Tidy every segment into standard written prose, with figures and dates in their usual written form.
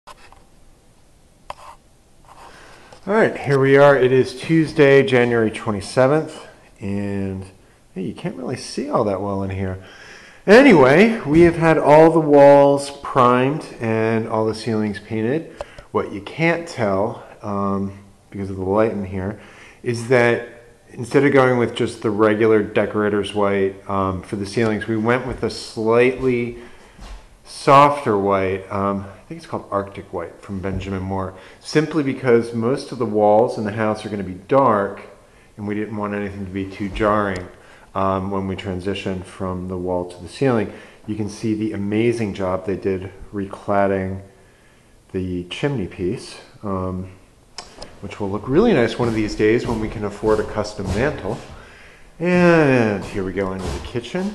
All right, here we are. It is Tuesday, January 27th, and hey, you can't really see all that well in here. Anyway, we have had all the walls primed and all the ceilings painted. What you can't tell, because of the light in here, is that instead of going with just the regular decorator's white for the ceilings, we went with a slightly softer white. I think it's called Arctic White from Benjamin Moore, simply because most of the walls in the house are going to be dark, and we didn't want anything to be too jarring when we transition from the wall to the ceiling. You can see the amazing job they did recladding the chimney piece, which will look really nice one of these days when we can afford a custom mantle. And here we go into the kitchen,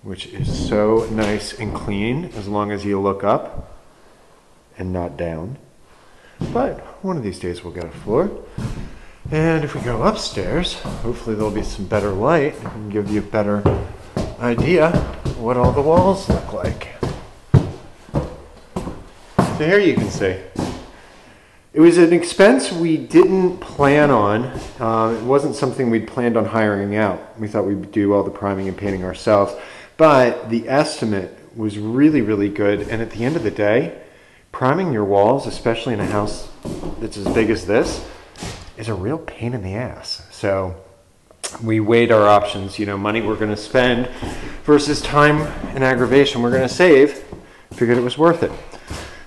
which is so nice and clean as long as you look up and not down. But one of these days we'll get a floor. And if we go upstairs, hopefully there'll be some better light and give you a better idea what all the walls look like. So here you can see. It was an expense we didn't plan on. It wasn't something we'd planned on hiring out. We thought we'd do all the priming and painting ourselves. But the estimate was really, really good. And at the end of the day, priming your walls, especially in a house that's as big as this, is a real pain in the ass. So we weighed our options, money we're going to spend versus time and aggravation we're going to save. Figured it was worth it.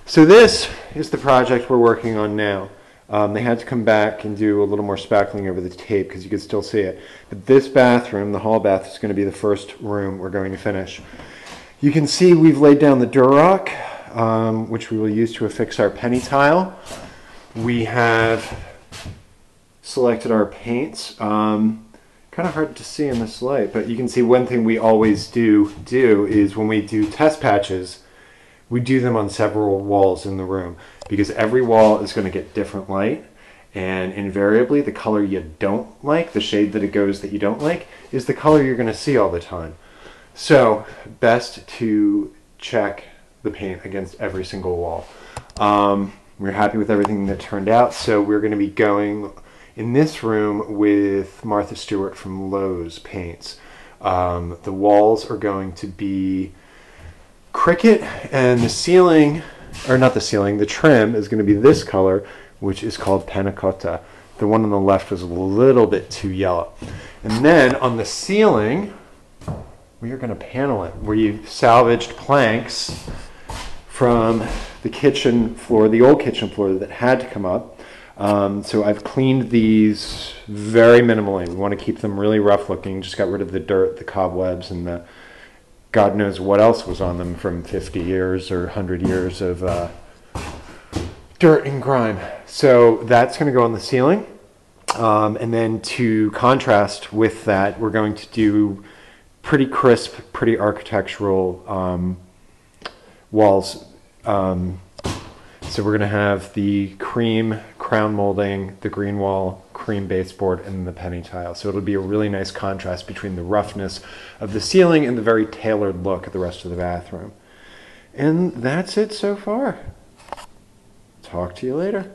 So this is the project we're working on now. They had to come back and do a little more spackling over the tape because you could still see it. But this bathroom, the hall bath, is going to be the first room we're going to finish. You can see we've laid down the Durock, which we will use to affix our penny tile. We have selected our paints. Kind of hard to see in this light, but you can see one thing we always do is when we do test patches, we do them on several walls in the room because every wall is going to get different light, and invariably the color you don't like, the shade that it goes that you don't like, is the color you're going to see all the time. So best to check the paint against every single wall. We're happy with everything that turned out, so we're going to be going in this room with Martha Stewart from Lowe's paints. The walls are going to be cricket, and the ceiling, or not the ceiling, the trim is going to be this color, which is called panna cotta. The one on the left was a little bit too yellow. And then on the ceiling, we are going to panel it. We salvaged planks from the kitchen floor, the old kitchen floor that had to come up. So I've cleaned these very minimally. We want to keep them really rough looking. Just got rid of the dirt, the cobwebs, and the God knows what else was on them from 50 years or 100 years of dirt and grime. So that's going to go on the ceiling. And then to contrast with that, we're going to do pretty crisp, pretty architectural walls. So we're going to have the cream crown molding, the green wall, cream baseboard, and the penny tile. So it'll be a really nice contrast between the roughness of the ceiling and the very tailored look of the rest of the bathroom. And that's it so far. Talk to you later.